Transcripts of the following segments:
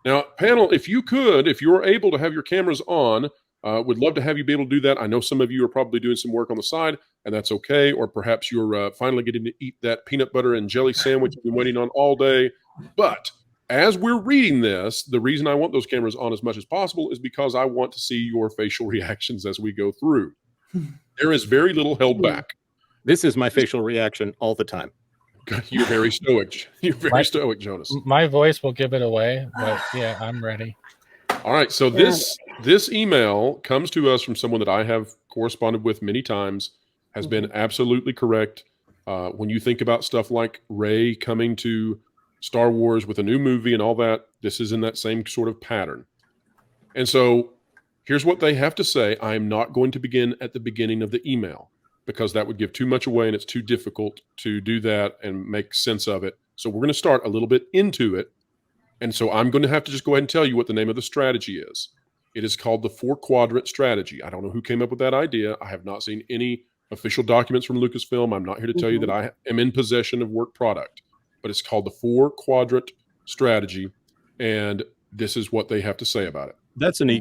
Now, panel, if you're able to have your cameras on, would love to have you be able to do that. I know some of you are probably doing some work on the side, and that's okay. Or perhaps you're finally getting to eat that peanut butter and jelly sandwich you've been waiting on all day. But as we're reading this, the reason I want those cameras on as much as possible is because I want to see your facial reactions as we go through. There is very little held back. This is my facial reaction all the time. You're very stoic. You're very stoic, Jonas. My voice will give it away, but yeah, I'm ready. All right. So this email comes to us from someone that I have corresponded with many times, has been absolutely correct. When you think about stuff like Rey coming to Star Wars with a new movie and all that, this is in that same sort of pattern. And so here's what they have to say. I am not going to begin at the beginning of the email, because that would give too much away and it's too difficult to do that and make sense of it. So we're going to start a little bit into it. And so I'm going to have to just go ahead and tell you what the name of the strategy is. It is called the 4-quadrant strategy. I don't know who came up with that idea. I have not seen any official documents from Lucasfilm. I'm not here to tell you that I am in possession of work product, but it's called the 4-quadrant strategy. And this is what they have to say about it. That's a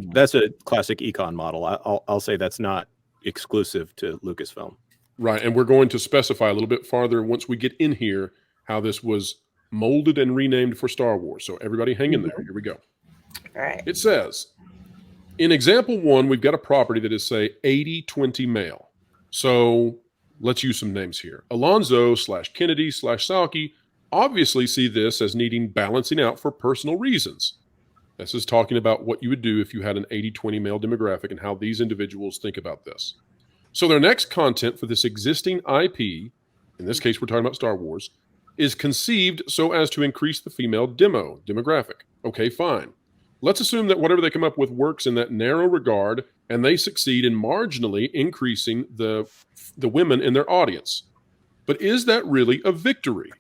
classic econ model. I'll say that's not exclusive to Lucasfilm. Right. And we're going to specify a little bit farther once we get in here how this was molded and renamed for Star Wars. So everybody hang in there. Here we go. All right. It says, in example 1, we've got a property that is, say, 80-20 male. So let's use some names here. Alonzo/Kennedy/Salki obviously see this as needing balancing out for personal reasons. This is talking about what you would do if you had an 80-20 male demographic and how these individuals think about this. So their next content for this existing IP, in this case we're talking about Star Wars, is conceived so as to increase the female demographic. Okay, fine. Let's assume that whatever they come up with works in that narrow regard, and they succeed in marginally increasing the women in their audience. But is that really a victory?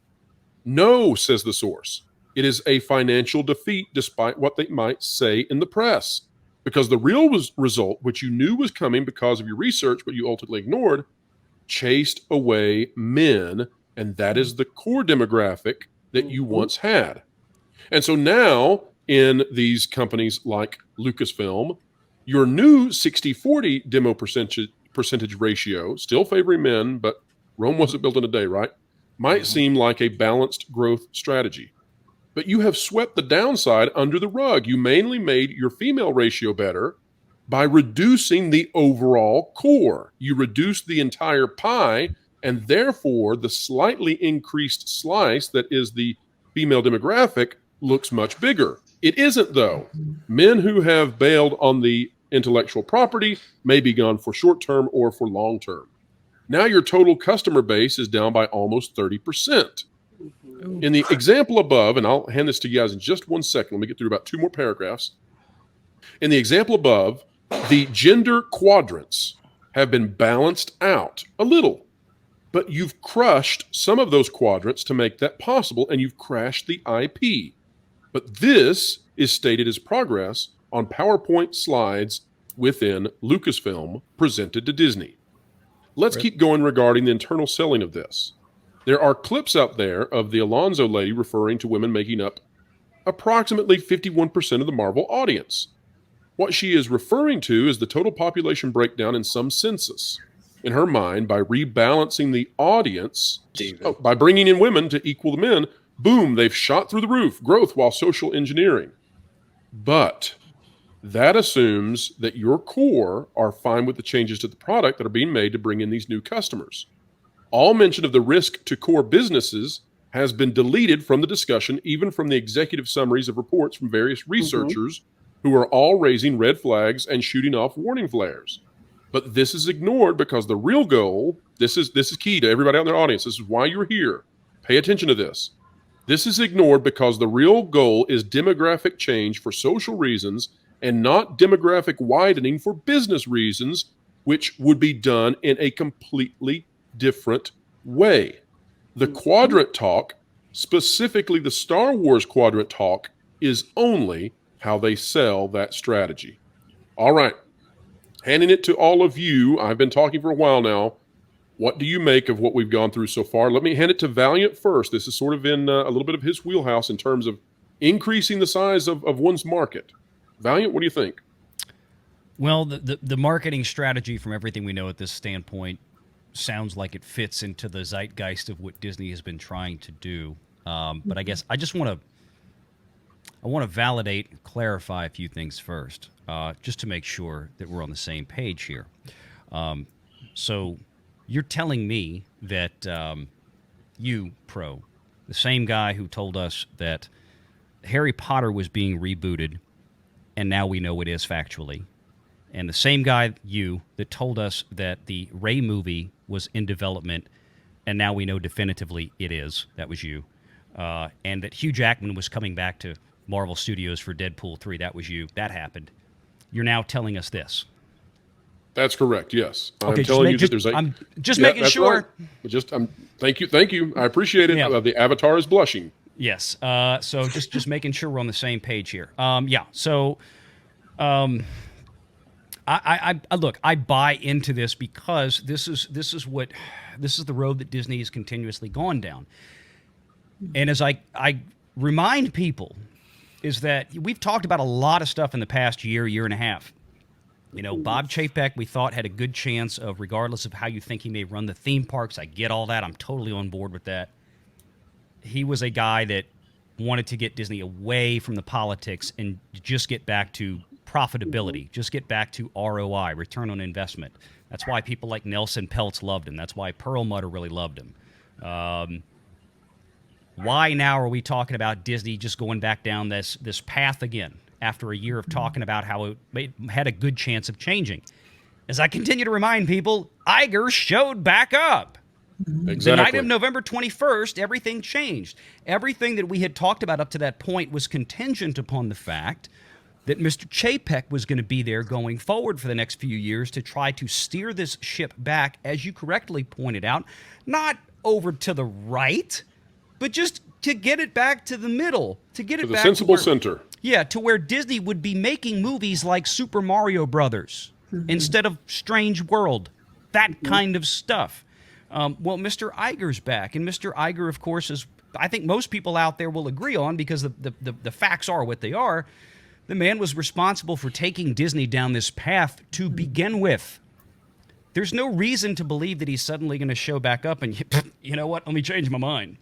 No, says the source. It is a financial defeat, despite what they might say in the press. Because the real result, which you knew was coming because of your research, but you ultimately ignored, chased away men, and that is the core demographic that you once had. And so now, in these companies like Lucasfilm, your new 60-40 demo percentage ratio, still favoring men, but Rome wasn't built in a day, right? Might seem like a balanced growth strategy. But you have swept the downside under the rug. You mainly made your female ratio better by reducing the overall core. You reduced the entire pie, and therefore the slightly increased slice that is the female demographic looks much bigger. It isn't, though. Men who have bailed on the intellectual property may be gone for short term or for long term. Now your total customer base is down by almost 30%. In the example above, and I'll hand this to you guys in just one second. Let me get through about 2 more paragraphs. In the example above, the gender quadrants have been balanced out a little, but you've crushed some of those quadrants to make that possible, and you've crashed the IP. But this is stated as progress on PowerPoint slides within Lucasfilm presented to Disney. Let's keep going regarding the internal selling of this. There are clips out there of the Alonzo lady referring to women making up approximately 51% of the Marvel audience. What she is referring to is the total population breakdown in some census. In her mind, by rebalancing the audience, by bringing in women to equal the men, boom, they've shot through the roof, growth while social engineering. But that assumes that your core are fine with the changes to the product that are being made to bring in these new customers. All mention of the risk to core businesses has been deleted from the discussion, even from the executive summaries of reports from various researchers who are all raising red flags and shooting off warning flares. But this is ignored because the real goal, this is key to everybody out in their audience. This is why you're here. Pay attention to this. This is ignored because the real goal is demographic change for social reasons and not demographic widening for business reasons, which would be done in a completely different way. The quadrant talk, specifically the Star Wars quadrant talk, is only how they sell that strategy. All right. Handing it to all of you. I've been talking for a while now. What do you make of what we've gone through so far? Let me hand it to Valiant first. This is sort of in a little bit of his wheelhouse in terms of increasing the size of one's market. Valiant, what do you think? Well, the marketing strategy, from everything we know at this standpoint, sounds like it fits into the zeitgeist of what Disney has been trying to do. But I guess I just want to validate and clarify a few things first, just to make sure that we're on the same page here. So you're telling me that you, Pro, the same guy who told us that Harry Potter was being rebooted, and now we know it is factually, and the same guy, you, that told us that the Rey movie was in development, and now we know definitively it is. That was you. And that Hugh Jackman was coming back to Marvel Studios for Deadpool 3. That was you. That happened. You're now telling us this. That's correct. Yes, Okay, I'm telling you that there's a. I'm just making that's sure. Right. Thank you. I appreciate it. Yeah. The avatar is blushing. Yes. So just making sure we're on the same page here. Yeah. So, I look. I buy into this because this is the road that Disney has continuously gone down. And as I remind people, is that we've talked about a lot of stuff in the past year and a half. You know, Bob Chapek, we thought, had a good chance of, regardless of how you think he may run the theme parks. I get all that. I'm totally on board with that. He was a guy that wanted to get Disney away from the politics and just get back to profitability, just get back to ROI, return on investment. That's why people like Nelson Peltz loved him. That's why Perlmutter really loved him. Why now are we talking about Disney just going back down this path again after a year of talking about how it had a good chance of changing? As I continue to remind people, Iger showed back up. Exactly. The night of November 21st, everything changed. Everything that we had talked about up to that point was contingent upon the fact that Mr. Chapek was going to be there going forward for the next few years to try to steer this ship back, as you correctly pointed out, not over to the right, but just to get it back to the middle, to get it the back sensible to center. Yeah, to where Disney would be making movies like Super Mario Brothers instead of Strange World, that kind of stuff. Well, Mr. Iger's back, and Mr. Iger, of course, is, I think most people out there will agree on, because the facts are what they are. The man was responsible for taking Disney down this path to begin with. There's no reason to believe that he's suddenly going to show back up and, you know what, let me change my mind.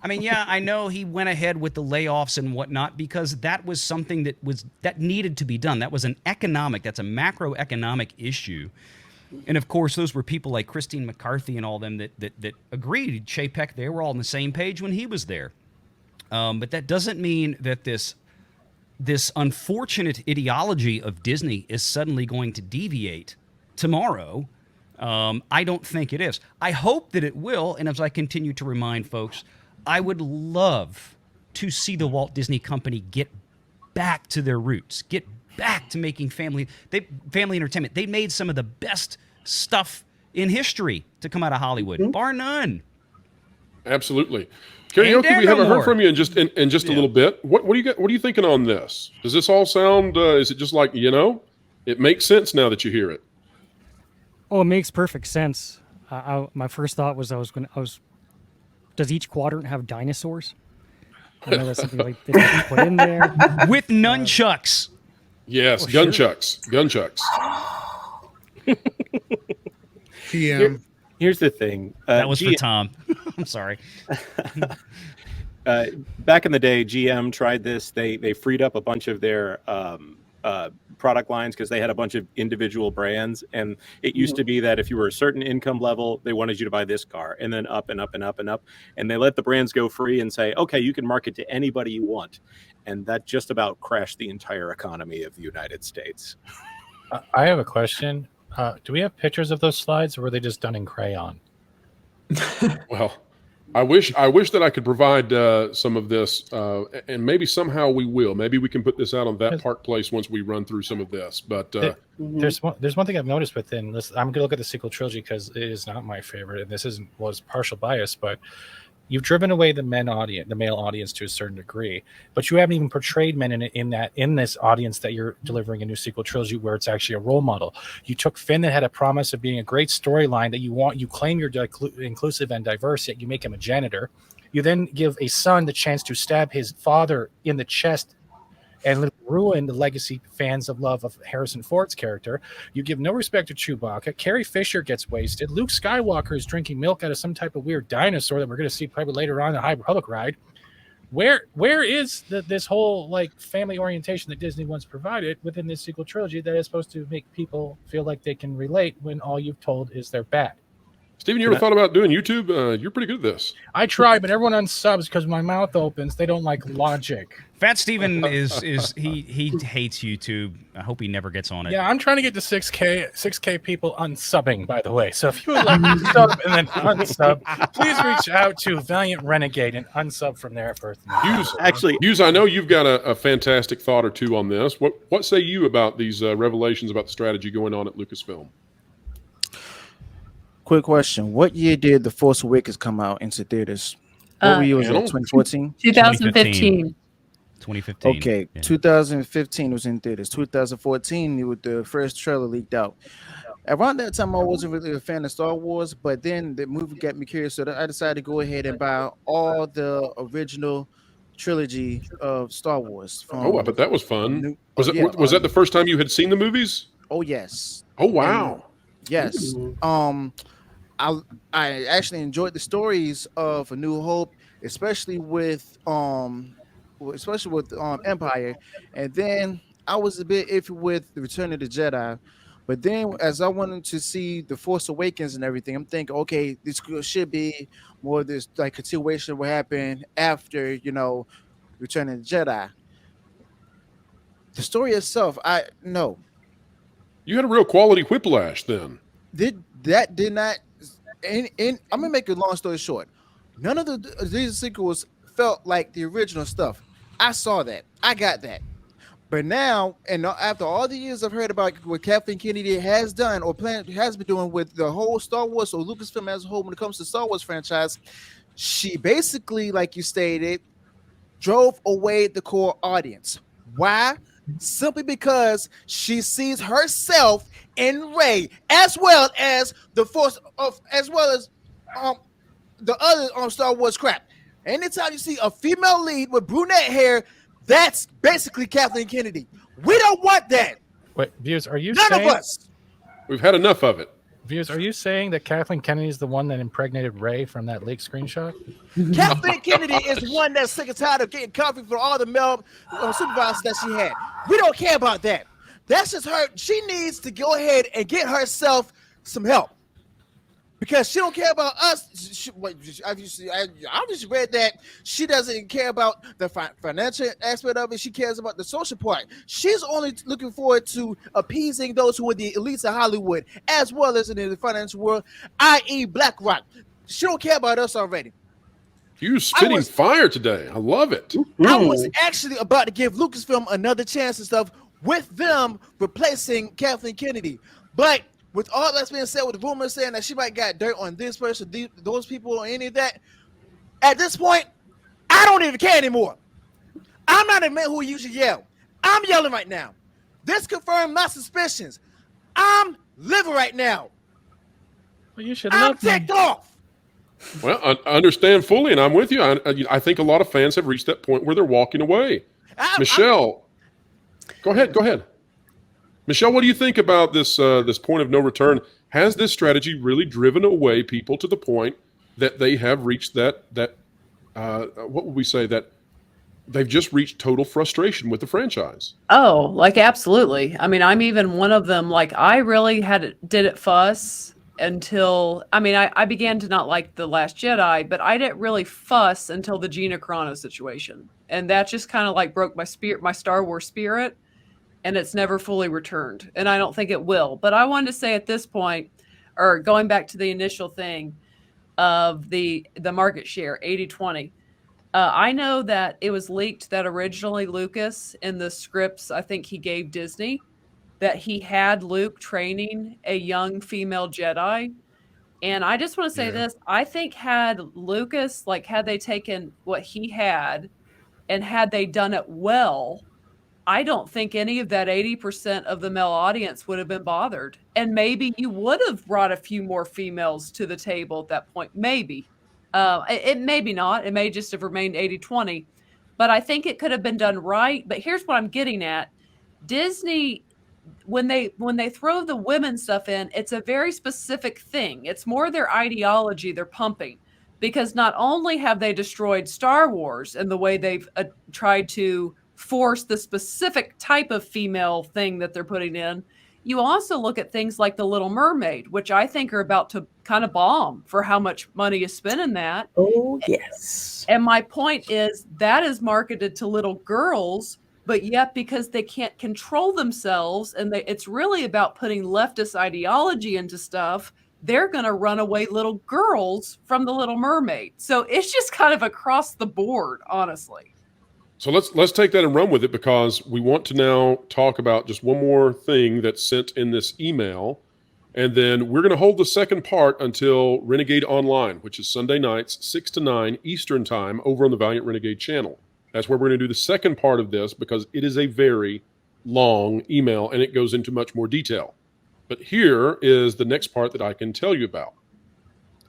I mean, yeah, I know he went ahead with the layoffs and whatnot because that was something that needed to be done. That's a macroeconomic issue. And of course, those were people like Christine McCarthy and all them that agreed. Chapek, they were all on the same page when he was there. But that doesn't mean that this unfortunate ideology of Disney is suddenly going to deviate tomorrow. I don't think it is. I hope that it will. And as I continue to remind folks, I would love to see the Walt Disney Company get back to their roots, get back to making family entertainment. They made some of the best stuff in history to come out of Hollywood, bar none. Absolutely. Karaoke, we haven't heard from you in just a little bit. What are you thinking on this? Does this all sound? Is it just like, it makes sense now that you hear it? Oh, it makes perfect sense. My first thought was does each quadrant have dinosaurs? I know that's something like they put in there with nunchucks. Yes, gunchucks. Here's the thing. That was for Tom. I'm sorry. Back in the day, GM tried this. They freed up a bunch of their product lines because they had a bunch of individual brands. And it used to be that if you were a certain income level, they wanted you to buy this car, and then up and up and up and up. And they let the brands go free and say, okay, you can market to anybody you want. And that just about crashed the entire economy of the United States. I have a question. Do we have pictures of those slides, or were they just done in crayon? Well, I wish that I could provide some of this, and maybe somehow we will. Maybe we can put this out on That Park Place once we run through some of this. But there's one thing I've noticed within this. I'm going to look at the sequel trilogy because it is not my favorite, and this was partial bias, but you've driven away the male audience to a certain degree, but you haven't even portrayed men in this audience that you're delivering a new sequel trilogy where it's actually a role model. You took Finn that had a promise of being a great storyline that you claim you're inclusive and diverse, yet you make him a janitor. You then give a son the chance to stab his father in the chest and ruin the legacy fans of love of Harrison Ford's character. You give no respect to Chewbacca. Carrie Fisher gets wasted. Luke Skywalker is drinking milk out of some type of weird dinosaur that we're going to see probably later on in the High Republic ride. Where is this whole like family orientation that Disney once provided within this sequel trilogy that is supposed to make people feel like they can relate when all you've told is they're bad? Steven, you ever thought about doing YouTube? You're pretty good at this. I try, but everyone unsubs because my mouth opens. They don't like logic. Fat Steven is he hates YouTube. I hope he never gets on it. Yeah, I'm trying to get to 6K people unsubbing, by the way. So if you would like to sub and then unsub, please reach out to Valiant Renegade and unsub from there first. Hughes, I know you've got a fantastic thought or two on this. What say you about these revelations about the strategy going on at Lucasfilm? Quick question. What year did The Force Awakens come out into theaters? What year was it? 2014? 2015. 2015. Okay, yeah. 2015 was in theaters. 2014, the first trailer leaked out. Around that time, I wasn't really a fan of Star Wars, but then the movie got me curious, so I decided to go ahead and buy all the original trilogy of Star Wars. I bet that was fun. Was that the first time you had seen the movies? Oh, yes. Oh, wow. Yes. I actually enjoyed the stories of A New Hope, especially with Empire, and then I was a bit iffy with the Return of the Jedi. But then, as I wanted to see The Force Awakens and everything, I'm thinking, okay, this should be more of this like continuation of what happened after, Return of the Jedi. The story itself, no. You had a real quality whiplash then. Did not. I'm gonna make a long story short. None of these sequels felt like the original stuff. I saw that. I got that. But now, and after all the years I've heard about what Kathleen Kennedy has done or has been doing with the whole Star Wars or Lucasfilm as a whole when it comes to Star Wars franchise, she basically, like you stated, drove away the core audience. Why? Simply because she sees herself in Rey, as well as the Force as well as the other Star Wars crap. Anytime you see a female lead with brunette hair, that's basically Kathleen Kennedy. We don't want that. Wait, Views, are you None saying? of us. We've had enough of it. Views, are you saying that Kathleen Kennedy is the one that impregnated Rey from that leaked screenshot? Kathleen Kennedy is one that's sick and tired of getting coffee for all the male supervisors that she had. We don't care about that. That's just her. She needs to go ahead and get herself some help because she don't care about us. I obviously read that she doesn't care about the financial aspect of it. She cares about the social part. She's only looking forward to appeasing those who are the elites of Hollywood, as well as in the financial world, i.e. BlackRock. She don't care about us already. You're spitting fire today. I love it. I was actually about to give Lucasfilm another chance and stuff with them replacing Kathleen Kennedy. But with all that's being said, with the rumors saying that she might got dirt on this person, those people, or any of that, at this point, I don't even care anymore. I'm not a man who usually yell. I'm yelling right now. This confirmed my suspicions. I'm living right now. Well, you should. I'm ticked off. Well, I understand fully, and I'm with you. I think a lot of fans have reached that point where they're walking away. Michelle, go ahead. Michelle, what do you think about this point of no return? Has this strategy really driven away people to the point that they have reached that what would we say, that they've just reached total frustration with the franchise? Oh, like absolutely. I mean, I'm even one of them. Like I really did it fuss until, I began to not like The Last Jedi, but I didn't really fuss until the Gina Carano situation. And that just kind of like broke my Star Wars spirit, and it's never fully returned. And I don't think it will. But I wanted to say at this point, or going back to the initial thing of the market share, 80-20, I know that it was leaked that originally Lucas, in the scripts I think he gave Disney, that he had Luke training a young female Jedi. And I just want to say this. I think had Lucas, had they taken what he had and had they done it well, I don't think any of that 80% of the male audience would have been bothered. And maybe you would have brought a few more females to the table at that point. Maybe. It maybe not. It may just have remained 80-20. But I think it could have been done right. But here's what I'm getting at. Disney, when they throw the women stuff in, it's a very specific thing. It's more their ideology they're pumping. Because not only have they destroyed Star Wars and the way they've tried to force the specific type of female thing that they're putting in, you also look at things like The Little Mermaid, which I think are about to kind of bomb for how much money is spent in that. Oh, yes. And my point is that is marketed to little girls, but yet because they can't control themselves and it's really about putting leftist ideology into stuff, they're going to run away little girls from The Little Mermaid. So it's just kind of across the board, honestly. So let's take that and run with it, because we want to now talk about just one more thing that's sent in this email. And then we're going to hold the second part until Renegade Online, which is Sunday nights, 6 to 9 Eastern time over on the Valiant Renegade channel. That's where we're going to do the second part of this, because it is a very long email and it goes into much more detail. But here is the next part that I can tell you about.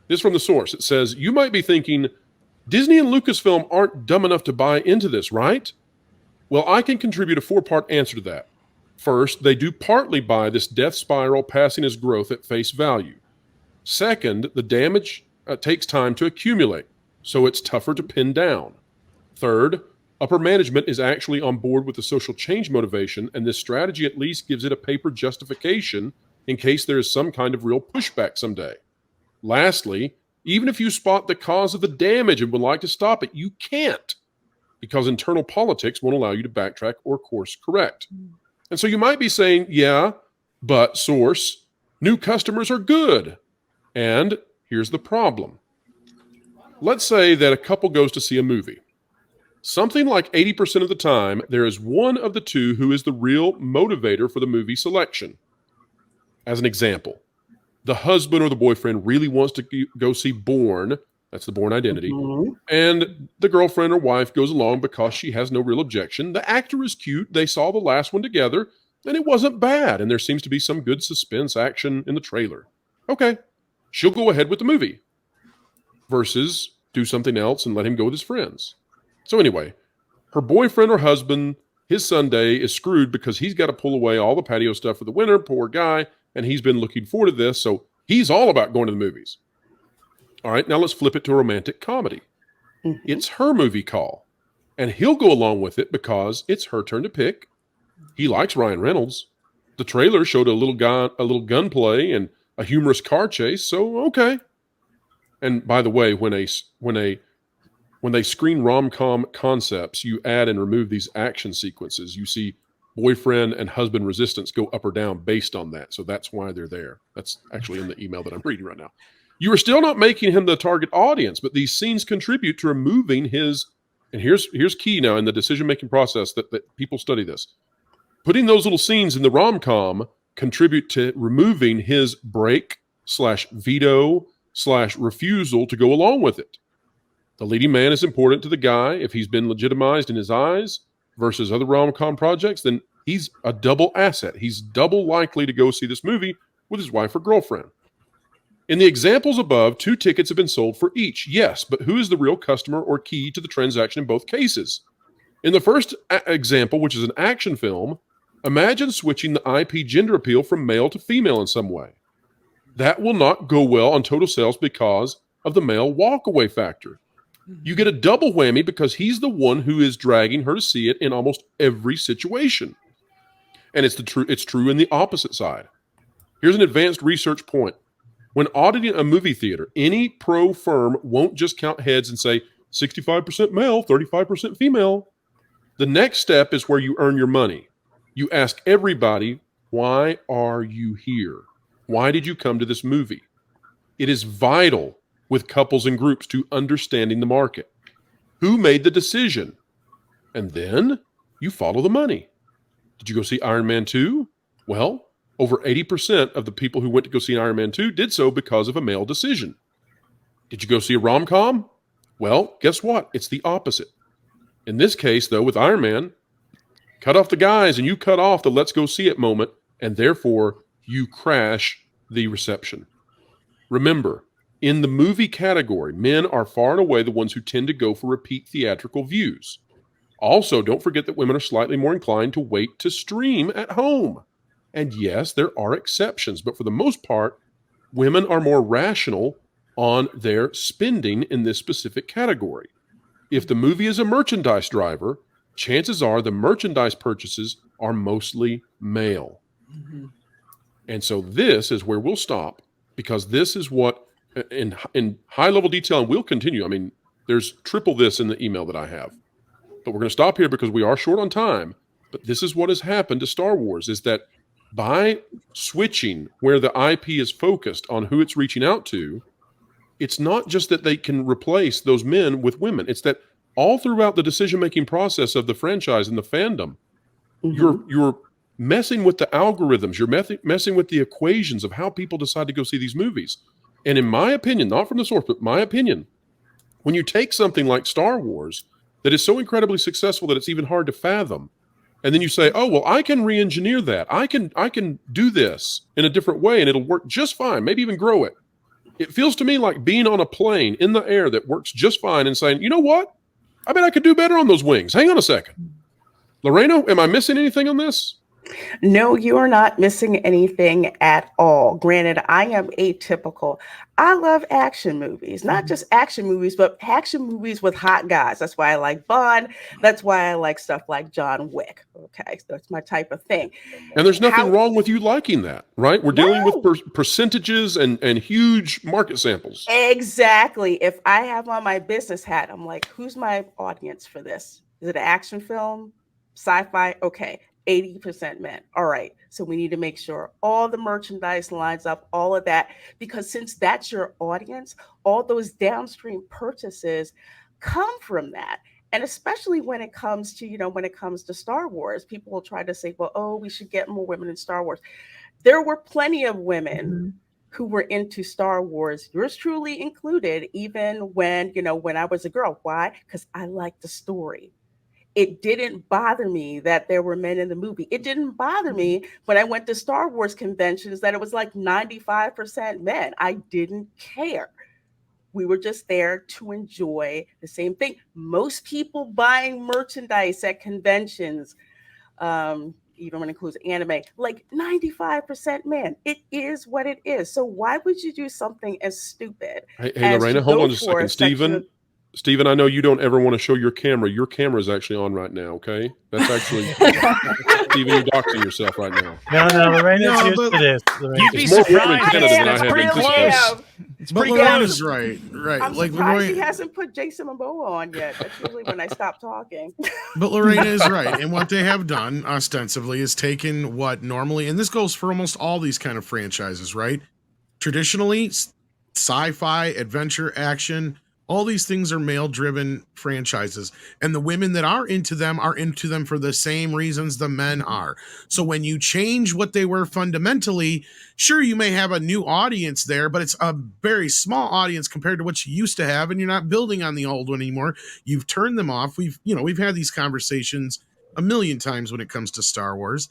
This is from the source. It says, you might be thinking, Disney and Lucasfilm aren't dumb enough to buy into this, right? Well, I can contribute a 4-part answer to that. First, they do partly buy this death spiral passing as growth at face value. Second, the damage takes time to accumulate, so it's tougher to pin down. Third, upper management is actually on board with the social change motivation, and this strategy at least gives it a paper justification in case there is some kind of real pushback someday. Lastly, even if you spot the cause of the damage and would like to stop it, you can't, because internal politics won't allow you to backtrack or course correct. And so you might be saying, yeah, but source, new customers are good. And here's the problem. Let's say that a couple goes to see a movie. Something like 80% of the time, there is one of the two who is the real motivator for the movie selection. As an example, the husband or the boyfriend really wants to go see Bourne. That's the Bourne Identity. Mm-hmm. And the girlfriend or wife goes along because she has no real objection. The actor is cute. They saw the last one together, and it wasn't bad. And there seems to be some good suspense action in the trailer. Okay, she'll go ahead with the movie versus do something else and let him go with his friends. So anyway, her boyfriend or husband, his Sunday is screwed because he's got to pull away all the patio stuff for the winter. Poor guy. And he's been looking forward to this, so he's all about going to the movies. All right, now let's flip it to a romantic comedy. Mm-hmm. It's her movie call, and he'll go along with it because it's her turn to pick. He likes Ryan Reynolds. The trailer showed a little gunplay and a humorous car chase, so okay. And by the way, when they screen rom-com concepts, you add and remove these action sequences. You see boyfriend and husband resistance go up or down based on that. So that's why they're there. That's actually in the email that I'm reading right now. You are still not making him the target audience, but these scenes contribute to removing his, and here's key now in the decision-making process that people study this. Putting those little scenes in the rom-com contribute to removing his break/veto/refusal to go along with it. The leading man is important to the guy. If he's been legitimized in his eyes versus other rom-com projects, then he's a double asset. He's double likely to go see this movie with his wife or girlfriend. In the examples above, 2 tickets have been sold for each. Yes, but who is the real customer or key to the transaction in both cases? In the first example, which is an action film, imagine switching the IP gender appeal from male to female in some way. That will not go well on total sales because of the male walkaway factor. You get a double whammy because he's the one who is dragging her to see it in almost every situation. And it's true in the opposite side. Here's an advanced research point. When auditing a movie theater, any pro firm won't just count heads and say 65% male, 35% female. The next step is where you earn your money. You ask everybody, why are you here? Why did you come to this movie? It is vital with couples and groups to understanding the market. Who made the decision? And then you follow the money. Did you go see Iron Man 2? Well, over 80% of the people who went to go see Iron Man 2 did so because of a male decision. Did you go see a rom-com? Well, guess what? It's the opposite. In this case, though, with Iron Man, cut off the guys and you cut off the let's go see it moment, and therefore you crash the reception. Remember, In the movie category, men are far and away the ones who tend to go for repeat theatrical views. Also, don't forget that women are slightly more inclined to wait to stream at home. And yes, there are exceptions, but for the most part, women are more rational on their spending in this specific category. If the movie is a merchandise driver, chances are the merchandise purchases are mostly male. Mhm. And so this is where we'll stop, because this is what, in high level detail, and we'll continue. I mean, there's triple this in the email that I have. But we're going to stop here because we are short on time. But this is what has happened to Star Wars, is that by switching where the IP is focused on who it's reaching out to, it's not just that they can replace those men with women. It's that all throughout the decision-making process of the franchise and the fandom, you're messing with the algorithms. You're messing with the equations of how people decide to go see these movies. And in my opinion, not from the source, but my opinion, when you take something like Star Wars that is so incredibly successful that it's even hard to fathom, and then you say, oh, well, I can re-engineer that. I can do this in a different way, and it'll work just fine, maybe even grow it. It feels to me like being on a plane in the air that works just fine and saying, you know what? I bet I could do better on those wings. Hang on a second. Lorena, am I missing anything on this? No, you are not missing anything at all. Granted, I am atypical. I love action movies, not just action movies, but action movies with hot guys. That's why I like Bond. That's why I like stuff like John Wick. Okay, so that's my type of thing. And there's nothing wrong with you liking that, right? We're dealing with percentages and huge market samples. Exactly. If I have on my business hat, I'm like, who's my audience for this? Is it an action film? Sci-fi? Okay. 80% men. All right. So we need to make sure all the merchandise lines up, all of that, because since that's your audience, all those downstream purchases come from that. And especially when it comes to, Star Wars, people will try to say, well, oh, we should get more women in Star Wars. There were plenty of women who were into Star Wars, yours truly included, even when I was a girl. Why? Because I liked the story. It didn't bother me that there were men in the movie. It didn't bother me when I went to Star Wars conventions that it was like 95% men. I didn't care. We were just there to enjoy the same thing. Most people buying merchandise at conventions, even when it includes anime, like 95% men. It is what it is. So why would you do something as stupid? Hey Lorena, hold on just a second. Stephen, I know you don't ever want to show your camera. Your camera is actually on right now, okay? That's actually Stephen, you're doxing yourself right now. No, Lorena's used to this. You'd be It's more surprised. Canada than I It's have pretty anticipated. close. It's But pretty Lorena's close. right. I'm Like surprised Lorena, he hasn't put Jason Momoa on yet. That's usually when I stop talking. but Lorena is right. And what they have done ostensibly is taken what normally, and this goes for almost all these kind of franchises, right? Traditionally, sci-fi, adventure, action, all these things are male-driven franchises, and the women that are into them for the same reasons the men are. So when you change what they were fundamentally, sure, you may have a new audience there, but it's a very small audience compared to what you used to have, and you're not building on the old one anymore. You've turned them off. We've had these conversations a million times when it comes to Star Wars.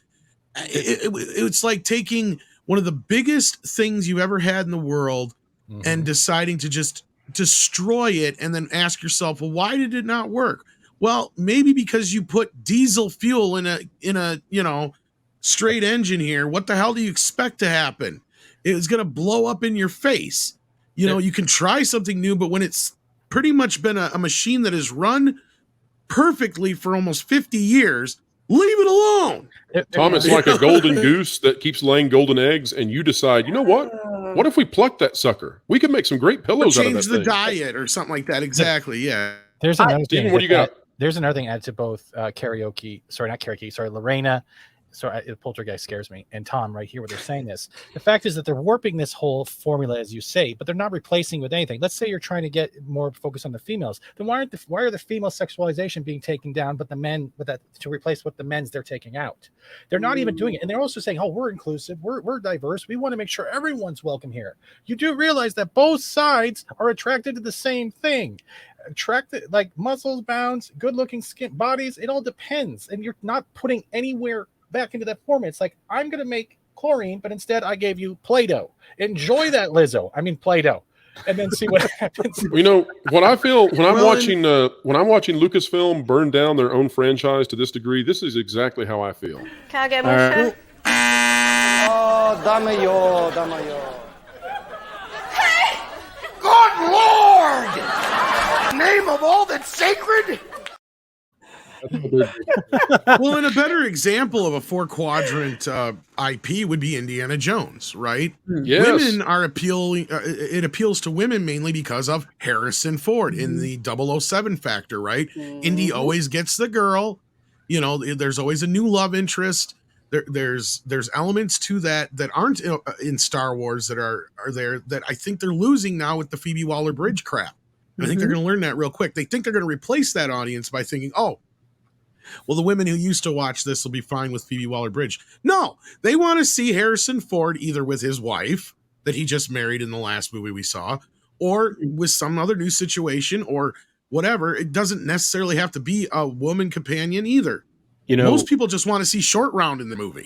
It's like taking one of the biggest things you've ever had in the world and deciding to just destroy it and then ask yourself, well, why did it not work? Well, maybe because you put diesel fuel in a straight engine here. What the hell do you expect to happen? It's going to blow up in your face. You can try something new, but when it's pretty much been a machine that has run perfectly for almost 50 years, leave it alone. Tom, it's like a golden goose that keeps laying golden eggs, and you decide, you know what? What if we pluck that sucker? We could make some great pillows out of that Change the thing. diet or something like that. Exactly. Yeah. There's another Steven, thing. what do you got? There's another thing added to both Lorena. Poltergeist scares me. And Tom, right here, where they're saying this. The fact is that they're warping this whole formula, as you say, but they're not replacing with anything. Let's say you're trying to get more focus on the females. Then why are the female sexualization being taken down, but the men to replace what the men's they're taking out? They're not even doing it. And they're also saying, oh, we're inclusive, we're diverse. We want to make sure everyone's welcome here. You do realize that both sides are attracted to the same thing. Attracted, like muscles, bounds, good-looking skin, bodies. It all depends, and you're not putting anywhere back into that format. It's like, I'm going to make chlorine, but instead I gave you Play-Doh. Enjoy that, Lizzo. I mean, Play-Doh. and then see what happens. You know what I feel when I'm Well, watching Lucasfilm burn down their own franchise to this degree. This is exactly how I feel. Can I get more shit? Good Lord! Name of all that's sacred? Well, and a better example of a 4-quadrant IP would be Indiana Jones, right? Yes. Women are appealing. It appeals to women mainly because of Harrison Ford in the 007 factor, right? Indy always gets the girl. You know, there's always a new love interest. There's elements to that aren't in Star Wars that are there that I think they're losing now with the Phoebe Waller-Bridge crap. And I think they're going to learn that real quick. They think they're going to replace that audience by thinking, oh, well, the women who used to watch this will be fine with Phoebe Waller-Bridge. No, they want to see Harrison Ford either with his wife that he just married in the last movie we saw, or with some other new situation or whatever. It doesn't necessarily have to be a woman companion either. You know, Most people just want to see Short Round in the movie.